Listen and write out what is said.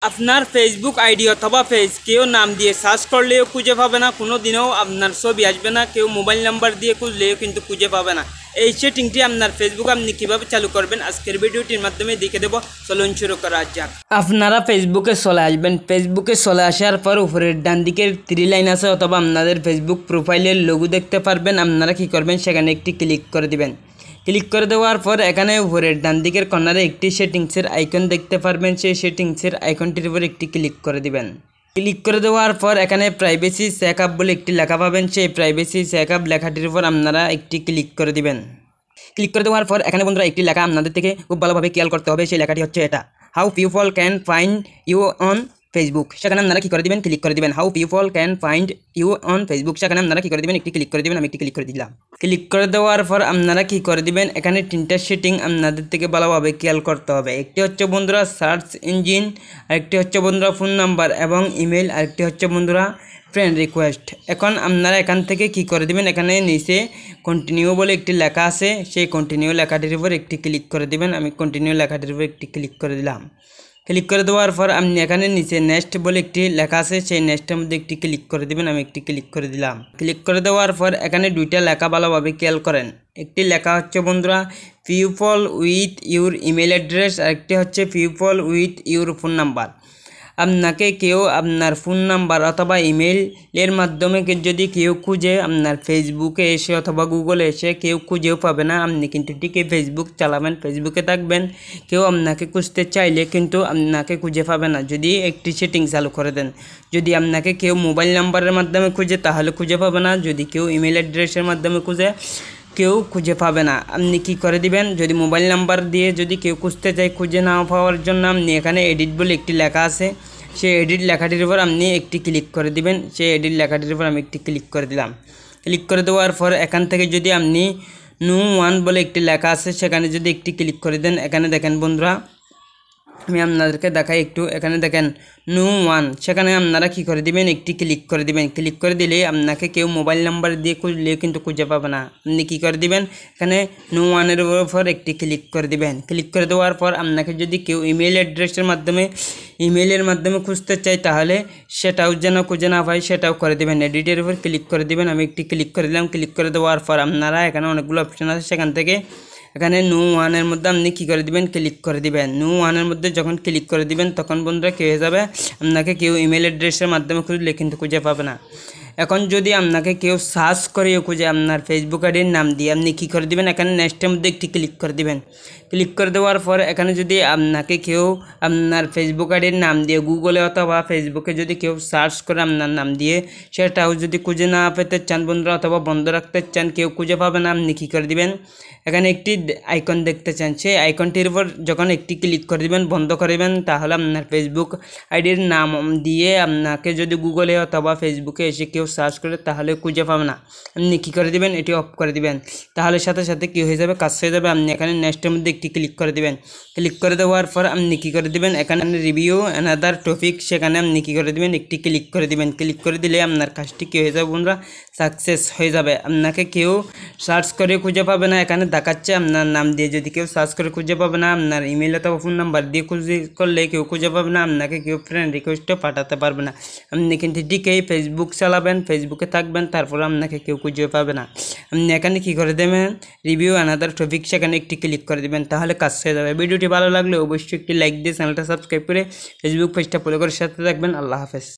আপনার Facebook ID অথবা page কেউ নাম দিয়ে সার্চ করলেও খুঁজে পাবে না, কোনো দিনও আপনার ছবি আসবে না, কেউ মোবাইল নাম্বার দিয়ে খুঁজলেও কিন্তু খুঁজে পাবে না। এই সেটিংটি আপনার ফেসবুক আপনি কীভাবে চালু করবেন আজকের ভিডিওটির মাধ্যমে দেখে দেবো। চলুন শুরু করা যাক। আপনারা ফেসবুকে চলে আসবেন। ফেসবুকে চলে আসার পর উপরের ডান দিকের 3 লাইন আছে অথবা আপনাদের ফেসবুক প্রোফাইলের লোগো দেখতে পারবেন। আপনারা কী করবেন, সেখানে একটি ক্লিক করে দিবেন। ক্লিক করে দেওয়ার পর এখানে উপরের ডান দিকের কর্নারে একটি সেটিংসের আইকন দেখতে পারবেন। সেই সেটিংসের আইকনটির উপর একটি ক্লিক করে দিবেন। ক্লিক করে দেওয়ার পর এখানে প্রাইভেসি চেকআপ বলে একটি লেখা পাবেন। সেই প্রাইভেসি চেকআপ লেখাটির উপর আপনারা একটি ক্লিক করে দিবেন। ক্লিক করে দেওয়ার পর এখানে বন্ধুরা একটি লেখা আপনাদের থেকে খুব ভালোভাবে খেয়াল করতে হবে। সেই লেখাটি হচ্ছে এটা, how people can find you on Facebook. সেখানে আপনারা কী করে দিবেন, ক্লিক করে দিবেন। How people can find you on Facebook, সেখানে আপনারা কী করে দিবেন, একটি ক্লিক করে দিবেন। আমি একটি ক্লিক করে দিলাম। ক্লিক করে দেওয়ার পর আপনারা কী করে দিবেন, এখানে 3টা সেটিং আপনাদের থেকে ভালোভাবে খেয়াল করতে হবে। একটি হচ্ছে বন্ধুরা সার্চ ইঞ্জিন, আরেকটি হচ্ছে বন্ধুরা ফোন নাম্বার এবং ইমেল, আরেকটি হচ্ছে বন্ধুরা ফ্রেন্ড রিকোয়েস্ট। এখন আপনারা এখান থেকে কী করে দিবেন, এখানে নিচে কন্টিনিউ বলে একটি লেখা আছে, সেই কন্টিনিউ লেখাটির উপর একটি ক্লিক করে দিবেন। আমি কন্টিনিউ লেখাটির উপর একটি ক্লিক করে দিলাম। ক্লিক করে দেওয়ার পর আপনি এখানে নিচে নেক্সট বলে একটি লেখা আছে, সেই নেক্সটের মধ্যে একটি ক্লিক করে দিবেন। আমি একটি ক্লিক করে দিলাম। ক্লিক করে দেওয়ার পর এখানে 2টা লেখা ভালোভাবে খেয়াল করেন। একটি লেখা হচ্ছে বন্ধুরা people with your email address, আরেকটি হচ্ছে people with your phone number. আপনাকে কেউ আপনার ফোন নাম্বার অথবা ইমেইলের মাধ্যমে যদি কেউ খুঁজে আপনার ফেসবুকে এসে অথবা গুগলে এসে কেউ খুঁজেও পাবে না। আপনি কিন্তু ঠিকই ফেসবুক চালাবেন, ফেসবুকে থাকবেন, কেউ আপনাকে খুঁজতে চাইলে কিন্তু আপনাকে খুঁজে পাবে না যদি একটি সেটিং চালু করে দেন। যদি আপনাকে কেউ মোবাইল নাম্বারের মাধ্যমে খুঁজে তাহলে খুঁজে পাবে না, যদি কেউ ইমেল অ্যাড্রেসের মাধ্যমে খুঁজে কেউ খুঁজে পাবে না। আপনি কি করে দিবেন, যদি মোবাইল নাম্বার দিয়ে যদি কেউ খুঁজতে চায় খুঁজে না পাওয়ার জন্য আপনি এখানে এডিট বলে একটি লেখা আছে, সেই এডিট লেখাটির উপর আপনি একটি ক্লিক করে দিবেন। সেই এডিট লেখাটির উপর আমি একটি ক্লিক করে দিলাম। ক্লিক করে দেওয়ার পর এখান থেকে যদি আপনি নো ওয়ান বলে একটি লেখা আছে, সেখানে যদি একটি ক্লিক করে দেন, এখানে দেখেন বন্ধুরা আমি আপনাদেরকে দেখাই একটু, এখানে দেখেন নো ওয়ান, সেখানে আপনারা কী করে দিবেন, একটি ক্লিক করে দিবেন। ক্লিক করে দিলে আপনাকে কেউ মোবাইল নাম্বার দিয়ে খুঁজলেও কিন্তু খুঁজে পাবে না। আপনি কী করে দিবেন, এখানে নো ওয়ানের উপর একটি ক্লিক করে দিবেন। ক্লিক করে দেওয়ার পর আপনাকে যদি কেউ ইমেল অ্যাড্রেসের মাধ্যমে ইমেলের মাধ্যমে খুঁজতে চায় তাহলে সেটাও যেন খুঁজে না পায় সেটাও করে দেবেন। এডিটের উপর ক্লিক করে দিবেন। আমি একটি ক্লিক করে দিলাম। ক্লিক করে দেওয়ার পর আপনারা এখানে অনেকগুলো অপশান আছে, সেখান থেকে এখানে নো ওয়ানের মধ্যে আপনি কী করে দিবেন, ক্লিক করে দিবেন। নো ওয়ানের মধ্যে যখন ক্লিক করে দিবেন তখন বন্ধুরা কী হয়ে যাবে, আপনাকে কেউ ইমেল অ্যাড্রেসের মাধ্যমে খুঁজলে কিন্তু খুঁজে পাবে না। এখন যদি আপনাকে কেউ সার্চ করেও খুঁজে আপনার ফেসবুক আইডির নাম দিয়ে আপনি কী করে দিবেন, এখানে নেক্সটের মধ্যে একটি ক্লিক করে দিবেন। ক্লিক করে দেওয়ার পর এখানে যদি আপনাকে কেউ আপনার ফেসবুক আইডির নাম দিয়ে গুগলে অথবা ফেসবুকে যদি কেউ সার্চ করে আপনার নাম দিয়ে সেটাও যদি খুঁজে না পেতে চান বন্ধুরা অথবা বন্ধ রাখতে চান, কেউ খুঁজে পাবে না, আপনি কী করে দিবেন, এখানে একটি আইকন দেখতে চান, সেই আইকনটির উপর যখন একটি ক্লিক করে দিবেন বন্ধ করে দিবেন, তাহলে আপনার ফেসবুক আইডির নাম দিয়ে আপনাকে যদি গুগলে অথবা ফেসবুকে এসে কেউ সার্চ করে তাহলে খুঁজে পাবে না। আপনি কী করে দিবেন, এটি অফ করে দিবেন। তাহলে সাথে সাথে কী হয়ে যাবে, কাজ হয়ে যাবে। আপনি এখানে নেক্সটের মধ্যে একটি ক্লিক করে দিবেন। ক্লিক করে দেওয়ার পর আপনি কী করে দিবেন, এখানে রিভিউ অ্যানাদার টপিক, সেখানে আপনি কী করে দিবেন, একটি ক্লিক করে দিবেন। ক্লিক করে দিলে আপনার কাজটি কী হয়ে যাবে বন্ধুরা, সাকসেস হয়ে যাবে। আপনাকে কেউ সার্চ করে খুঁজে পাবে না, এখানে দেখাচ্ছে আপনার নাম দিয়ে যদি কেউ সার্চ করে খুঁজে পাবে না, আপনার ইমেল অথবা ফোন নাম্বার দিয়ে করলে কেউ খুঁজে পাবে না, আপনাকে কেউ ফ্রেন্ড রিকোয়েস্টও পাঠাতে পারবে না। আপনি কিন্তু ঠিকই ফেসবুক চালাবেন, ফেসবুকে থাকবেন, তারপরে আপনাকে কেউ খুঁজে পাবে না। আপনি এখানে কী করে দেবেন, রিভিউ অ্যানাদার টপিক, সেখানে একটি ক্লিক করে দেবেন, তাহলে কাজ হয়ে যাবে। ভিডিওটি ভালো লাগলে অবশ্যই একটি লাইক দিয়ে চ্যানেলটা সাবস্ক্রাইব করে ফেসবুক পেজটা ফলো করে সাথে থাকবেন। আল্লাহ হাফেজ।